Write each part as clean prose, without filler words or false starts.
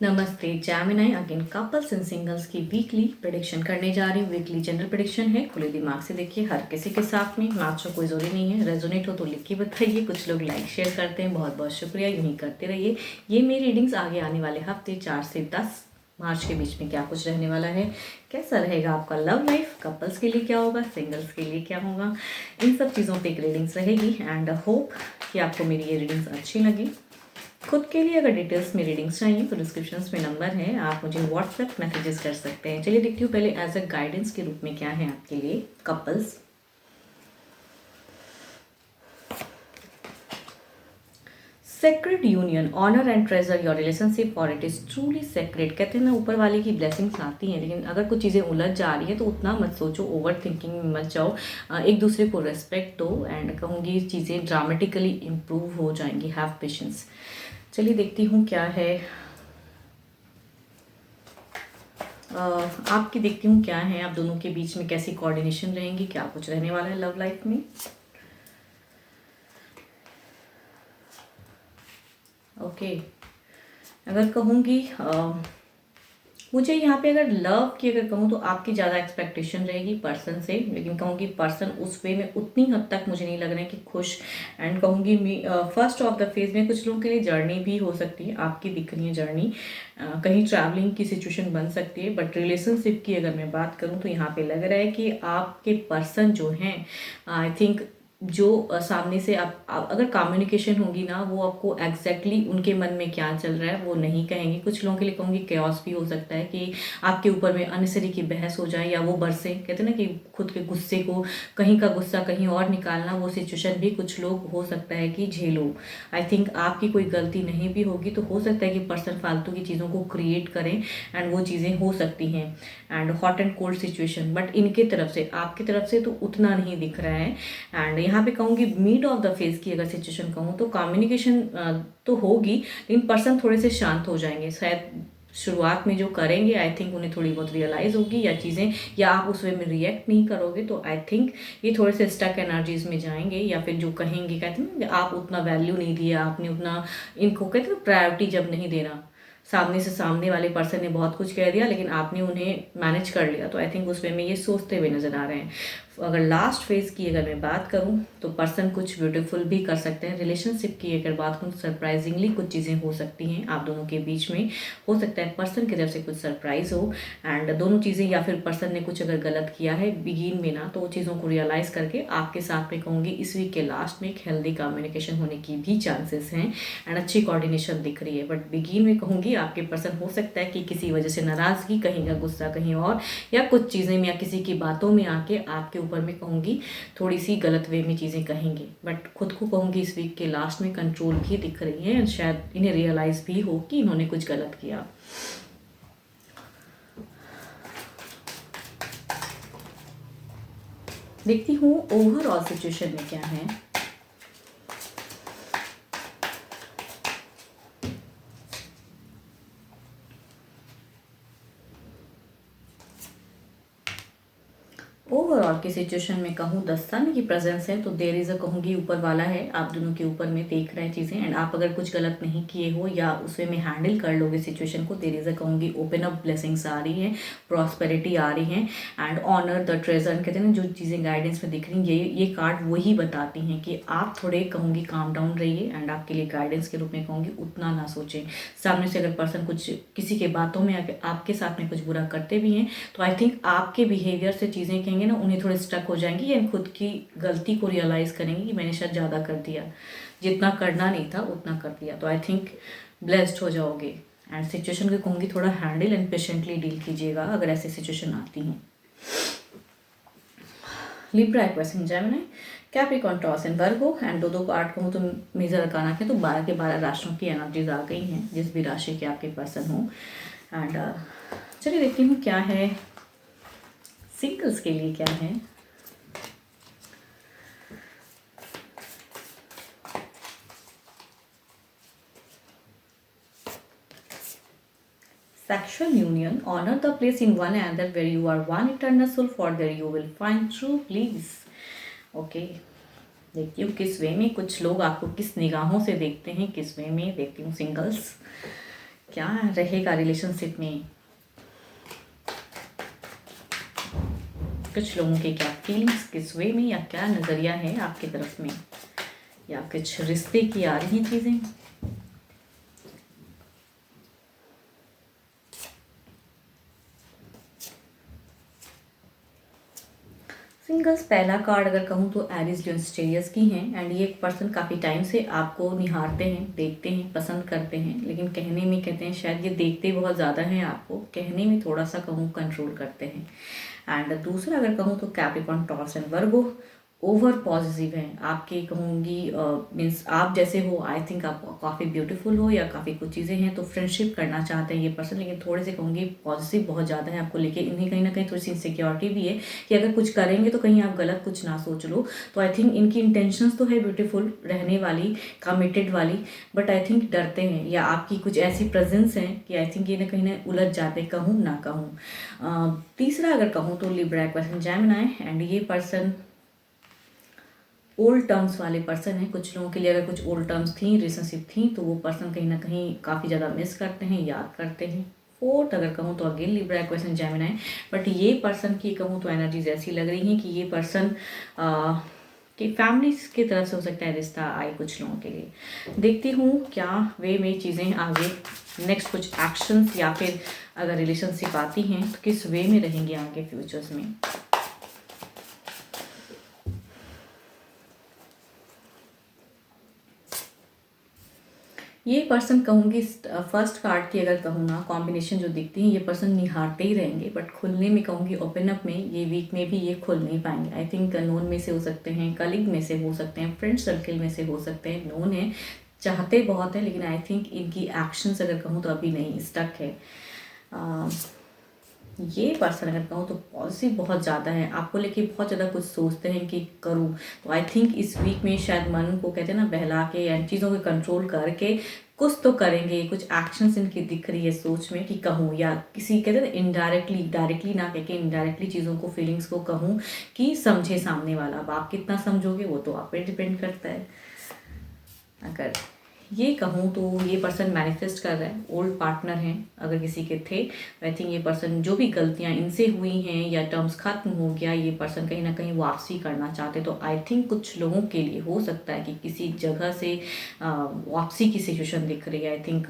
नमस्ते Jaimini again couples and singles की weekly prediction करने जा रही हूँ। वीकली जनरल प्रेडिक्शन है, खुले दिमाग से देखिए, हर किसी के साथ में मैच हो, कोई ज़रूरी नहीं है। रेजोनेट हो तो लिख के बताइए। कुछ लोग लाइक शेयर करते हैं, बहुत बहुत शुक्रिया, यूँ ही करते रहिए। ये मेरी रीडिंग्स आगे आने वाले हफ्ते 4 से 10 मार्च के बीच में क्या कुछ रहने वाला है, कैसा रहेगा आपका लव लाइफ, कपल्स के लिए क्या होगा, सिंगल्स के लिए क्या होगा, इन सब चीज़ों पर एक रीडिंग्स रहेगी। एंड होप कि आपको मेरी ये रीडिंग्स अच्छी लगी। खुद के लिए अगर डिटेल्स में रीडिंग्स चाहिए तो डिस्क्रिप्शन में नंबर है, आप मुझे व्हाट्सएप मैसेजेस कर सकते हैं। चलिए देखती हूँ पहले एज अ गाइडेंस के रूप में क्या है आपके लिए couples. Sacred union, honour and treasure your relationship और इट इज़ ट्रूली सेक्रेड। कहते हैं ना, ऊपर वाले की ब्लेसिंग्स आती हैं, लेकिन अगर कुछ चीज़ें उलझ जा रही है तो उतना मत सोचो, ओवर थिंकिंग में मत जाओ। एक दूसरे को रेस्पेक्ट दो एंड कहूँगी चीज़ें ड्रामेटिकली इम्प्रूव हो जाएंगी। Have patience. चलिए देखती हूँ क्या है आपकी, देखती हूँ क्या है आप दोनों के बीच में, कैसी कोऑर्डिनेशन रहेंगी, क्या कुछ रहने वाला है लव लाइफ में। ओके, अगर कहूँगी मुझे यहाँ पे अगर लव की अगर कहूँ तो आपकी ज़्यादा एक्सपेक्टेशन रहेगी पर्सन से, लेकिन कहूँगी पर्सन उस वे में उतनी हद तक मुझे नहीं लग रहा है कि खुश। एंड कहूँगी फर्स्ट ऑफ द फेज में कुछ लोगों के लिए जर्नी भी हो सकती है, आपकी दिख रही है जर्नी, कहीं ट्रैवलिंग की सिचुएशन बन सकती है। बट रिलेशनशिप की अगर मैं बात करूँ तो यहाँ पे लग रहा है कि आपके पर्सन जो हैं, आई थिंक जो सामने से आप अगर कम्युनिकेशन होगी ना, वो आपको एग्जैक्टली उनके मन में क्या चल रहा है वो नहीं कहेंगे। कुछ लोगों के लिए कहूँगी कैओस भी हो सकता है कि आपके ऊपर में अननेसेसरी की बहस हो जाए या वो बरसे, कहते हैं ना कि खुद के गुस्से को, कहीं का गुस्सा कहीं और निकालना, वो सिचुएशन भी कुछ लोग हो सकता है कि झेलो। आई थिंक आपकी कोई गलती नहीं भी होगी तो हो सकता है कि पर्सन फालतू की चीज़ों को क्रिएट करें एंड वो चीज़ें हो सकती हैं। And hot and cold situation, but इनके तरफ से आपकी तरफ से तो उतना नहीं दिख रहा है। एंड यहाँ पे कहूँगी मिड ऑफ द फेज की अगर सिचुएशन कहूँ तो कम्युनिकेशन तो होगी, लेकिन पर्सन थोड़े से शांत हो जाएंगे शायद। शुरुआत में जो करेंगे आई थिंक उन्हें थोड़ी बहुत रियलाइज़ होगी या चीज़ें, या आप उस वे में रिएक्ट नहीं करोगे तो आई थिंक ये थोड़े से स्टक एनर्जीज में जाएंगे, या फिर जो कहेंगे, कहते हैं ना आप उतना वैल्यू नहीं दिया, आपने उतना इनको, कहते हैं प्रायोरिटी जब नहीं देना, सामने से सामने वाले पर्सन ने बहुत कुछ कह दिया लेकिन आपने उन्हें मैनेज कर लिया, तो आई थिंक उस वे में ये सोचते हुए नजर आ रहे हैं। अगर लास्ट फेज की अगर मैं बात करूं तो पर्सन कुछ ब्यूटीफुल भी कर सकते हैं। रिलेशनशिप की अगर बात करूं तो सरप्राइजिंगली कुछ चीज़ें हो सकती हैं आप दोनों के बीच में। हो सकता है पर्सन की तरफ से कुछ सरप्राइज हो एंड दोनों चीज़ें, या फिर पर्सन ने कुछ अगर गलत किया है बिगिन में ना, तो वो चीज़ों को रियलाइज़ करके आपके साथ में कहूँगी इस वीक के लास्ट में एक हेल्दी कम्युनिकेशन होने की भी चांसेस हैं एंड अच्छी कोऑर्डिनेशन दिख रही है। बट बिगिन में कहूँगी आपके पर्सन हो सकता है कि किसी वजह से नाराज़गी, कहीं का गुस्सा कहीं और, या कुछ चीज़ें में या किसी की बातों में आके आपके ऊपर में कहूँगी थोड़ी सी गलत वे में चीज़ें कहेंगे। बट खुद को कहूँगी इस वीक के लास्ट में कंट्रोल भी दिख रही है, शायद इन्हें रियलाइज़ भी हो कि इन्होंने कुछ गलत किया। देखती हूँ ओवरऑल सिचुएशन में क्या है। ओवरऑल की सिचुएशन में कहूँ 10 सन की प्रेजेंस है तो देर इज़ अ, कहूँगी ऊपर वाला है आप दोनों के ऊपर में देख रहे हैं चीज़ें, एंड आप अगर कुछ गलत नहीं किए हो या उसमें में हैंडल कर लोगे सिचुएशन को, देर इज़ अ, कहूँगी ओपन अप ब्लेसिंग्स आ रही हैं, प्रॉस्पेरिटी आ रही हैं एंड ऑनर द ट्रेजर। कहते हैं ना, जो चीज़ें गाइडेंस में दिख रही हैं ये कार्ड वही बताती हैं कि आप थोड़े कहूँगी काम डाउन रहिए एंड आपके लिए गाइडेंस के रूप में कहूँगी उतना ना सोचें। सामने से अगर पर्सन कुछ किसी के बातों में आके आपके साथ में कुछ बुरा करते भी हैं तो आई थिंक आपके बिहेवियर से चीज़ें कहेंगे ना, उन्हें थोड़े स्टक हो जाएंगी या खुद की गलती को रियलाइज़ करेंगे कि मैंने शायद ज़्यादा कर दिया, जितना करना नहीं था उतना कर दिया। तो आई थिंक ब्लेस्ड हो जाओगे एंड सिचुएशन को कहूँगी थोड़ा हैंडल एंड पेशेंटली डील कीजिएगा अगर ऐसी सिचुएशन आती हैं। Libra, Aquarius, Gemini, Capricorn, taurus and Virgo and दो कार्ड कहूँ तो मेजर अरकाना के तो 12 के 12 राशियों की एनर्जीज आ गई हैं, जिस भी राशि के आपके पर्सन हो। एंड चलिए देखती हूँ क्या है सिंगल्स के लिए क्या है। Sexual union, honor the place in one another where you are one eternal soul, for there you will find true bliss. Okay, देखती हूँ किस वे में कुछ लोग आपको किस निगाहों से देखते हैं, किस वे में देखती हूँ सिंगल्स। क्या रहेगा रिलेशनशिप में, कुछ लोगों के क्या फीलिंग्स किस वे में, या क्या नज़रिया है आपकी तरफ में, या कुछ रिश्ते की आ रही हैं चीज़ें। सिंगल्स पहला कार्ड अगर कहूँ तो एरीज लियो स्टेरियस की हैं, एंड ये एक पर्सन काफ़ी टाइम से आपको निहारते हैं, देखते हैं, पसंद करते हैं, लेकिन कहने में कहते हैं शायद ये देखते बहुत ज़्यादा हैं आपको, कहने में थोड़ा सा कहूँ कंट्रोल करते हैं। एंड दूसरा अगर कहूँ तो Capricorn, taurus and Virgo over positive हैं आपके, कहूँगी मीन्स आप जैसे हो, आई थिंक आप काफ़ी ब्यूटीफुल हो या काफ़ी कुछ चीज़ें हैं, तो फ्रेंडशिप करना चाहते हैं ये पर्सन, लेकिन थोड़े से कहूँगी पॉजिटिव बहुत ज़्यादा है आपको लेके, इन्हें कहीं ना कहीं थोड़ी सी इनसिक्योरिटी भी है कि अगर कुछ करेंगे तो कहीं आप गलत कुछ ना सोच लो। तो आई थिंक इनकी इंटेंशंस तो है ब्यूटीफुल रहने वाली, कमिटेड वाली, बट आई थिंक डरते हैं, या आपकी कुछ ऐसी प्रेजेंस है कि आई थिंक ये ना कहीं ना उलझ जाते, कहूँ ना कहूँ। तीसरा अगर कहूँ तो लिब्रा, एक्वेरियस, जेमिनी, एंड ये पर्सन ओल्ड टर्म्स वाले पर्सन है। कुछ लोगों के लिए अगर कुछ ओल्ड टर्म्स थी, रिलेशनशिप थी, तो वो पर्सन कहीं ना कहीं काफ़ी ज़्यादा मिस करते हैं, याद करते हैं। फोर्थ अगर कहूँ तो again Libra, Aquarius, Gemini, but ये पर्सन की कहूँ तो एनर्जीज ऐसी लग रही हैं कि ये पर्सन कि फैमिली की तरफ से हो सकता है रिश्ता आए कुछ लोगों के लिए। देखती हूँ क्या वे में चीज़ें आगे, नेक्स्ट कुछ एक्शंस, या फिर अगर रिलेशनशिप आती हैं तो किस वे में रहेंगे आगे फ्यूचर्स में। ये पर्सन कहूँगी फर्स्ट कार्ड की अगर कहूँ ना, कॉम्बिनेशन जो दिखती है, ये पर्सन निहारते ही रहेंगे, बट खुलने में कहूँगी ओपन अप में ये वीक में भी ये खुल नहीं पाएंगे। आई थिंक नोन में से हो सकते हैं, कलीग में से हो सकते हैं, फ्रेंड सर्कल में से हो सकते हैं। नोन है, चाहते बहुत है, लेकिन आई थिंक इनकी एक्शंस अगर कहूँ तो अभी नहीं, स्टक है। ये पर्सन अगर कहूँ तो पॉजिटिव बहुत ज़्यादा है, आपको लेके बहुत ज़्यादा कुछ सोचते हैं कि करूँ, तो आई थिंक इस वीक में शायद मन को कहते हैं ना बहला के या चीज़ों को कंट्रोल करके कुछ तो करेंगे, कुछ एक्शंस इनकी दिख रही है सोच में कि कहूँ, या किसी कहते हैं ना इनडायरेक्टली, डायरेक्टली ना कह के इनडायरेक्टली चीज़ों को, फीलिंग्स को कहूँ कि समझे सामने वाला। अब आप कितना समझोगे वो तो आप पे डिपेंड करता है। अगर ये कहूँ तो ये पर्सन मैनिफेस्ट कर रहा है, ओल्ड पार्टनर हैं अगर किसी के थे, आई थिंक ये पर्सन जो भी गलतियाँ इनसे हुई हैं या टर्म्स खत्म हो गया, ये पर्सन कहीं ना कहीं वापसी करना चाहते। तो आई थिंक कुछ लोगों के लिए हो सकता है कि किसी जगह से वापसी की सिचुएशन दिख रही है। आई थिंक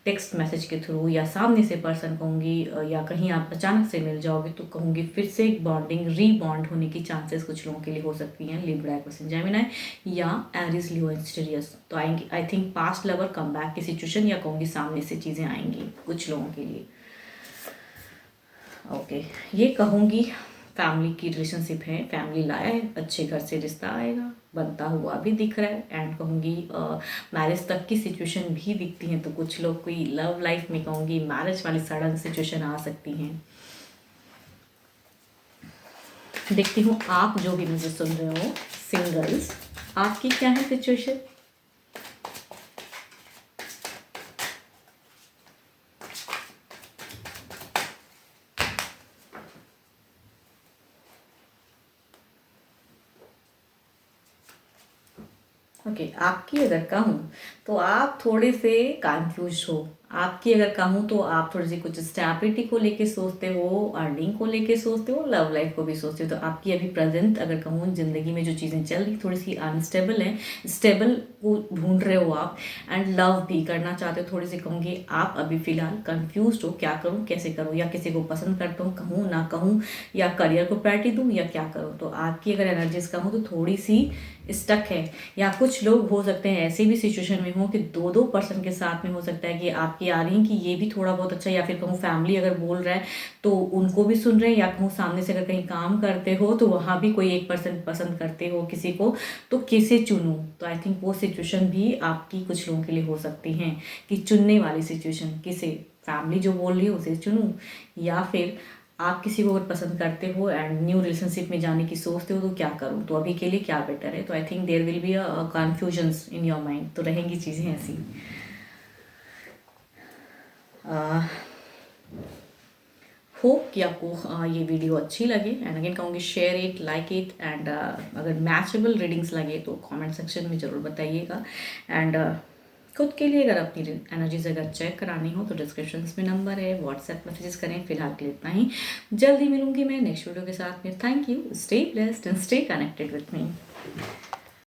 टेक्स्ट मैसेज के थ्रू या सामने से पर्सन कहूँगी, या कहीं आप अचानक से मिल जाओगे तो कहूँगी फिर से एक बॉन्डिंग, रीबॉन्ड होने की चांसेस कुछ लोगों के लिए हो सकती हैं। लिब्रा, एक्वेरियस, जेमिनी या एरीज, लियो, स्टेरियस। तो आएंगे I think past lover come back की सिचुएशन, या कहूँगी सामने से चीज़ें आएंगी कुछ लोगों के लिए। ओके, ये कहूँगी फैमिली की रिलेशनशिप है, फैमिली लाया है, अच्छे घर से रिश्ता आएगा, बनता हुआ भी दिख रहा है, एंड कहूँगी मैरिज तक की सिचुएशन भी दिखती हैं। तो कुछ लोग कोई लव लाइफ में कहूँगी मैरिज वाली सडन सिचुएशन आ सकती हैं। देखती हूँ आप जो भी मुझे सुन रहे हो सिंगल्स, आपकी क्या है सिचुएशन। ओके, आपकी अगर कहूँ तो आप थोड़े से कंफ्यूज हो। आपकी अगर कहूँ तो आप थोड़ी सी कुछ स्टेबिलिटी को लेके सोचते हो, अर्निंग को लेके सोचते हो, लव लाइफ को भी सोचते हो। तो आपकी अभी प्रेजेंट अगर कहूँ ज़िंदगी में जो चीज़ें चल रही थोड़ी सी अनस्टेबल है, स्टेबल को ढूंढ रहे हो आप, एंड लव भी करना चाहते हो। थोड़ी सी कहूँगी आप अभी फ़िलहाल कंफ्यूज हो, क्या करूँ कैसे करूँ, या किसी को पसंद करता हूँ कहूँ ना कहूँ, या करियर को प्रायोरिटी दूँ या क्या करूँ। तो आपकी अगर एनर्जीज कहूँ तो थोड़ी सी स्टक है, या कुछ लोग हो सकते हैं ऐसे भी सिचुएशन में हो कि दो दो पर्सन के साथ में हो सकता है कि आपकी आ रही है कि ये भी थोड़ा बहुत अच्छा, या फिर कहूँ फैमिली अगर बोल रहा है तो उनको भी सुन रहे हैं, या कहूँ सामने से अगर कहीं काम करते हो तो वहाँ भी कोई एक पर्सन पसंद करते हो किसी को, तो किसे चुनूँ। तो आई थिंक वो सिचुएशन भी आपकी कुछ लोगों के लिए हो सकती हैं कि चुनने वाली सिचुएशन, किसे फैमिली जो बोल रही है उसे चुनूँ, या फिर आप किसी को अगर पसंद करते हो एंड न्यू रिलेशनशिप में जाने की सोचते हो तो क्या करूँ, तो अभी के लिए क्या बेटर है। तो I think there will be a confusions in your mind, तो रहेंगी चीज़ें ऐसी। होप कि आपको ये वीडियो अच्छी लगे, एंड अगेन कहूँगी share it, like it, and अगर मैचेबल रीडिंग्स लगे तो कमेंट सेक्शन में ज़रूर बताइएगा। एंड खुद के लिए अगर अपनी एनर्जीज अगर चेक करानी हो तो डिस्क्रिप्शन में नंबर है, व्हाट्सएप मैसेजेस करें। फिलहाल के लिए इतना ही, जल्दी मिलूंगी मैं नेक्स्ट वीडियो के साथ में। Thank you, stay blessed and stay connected with me.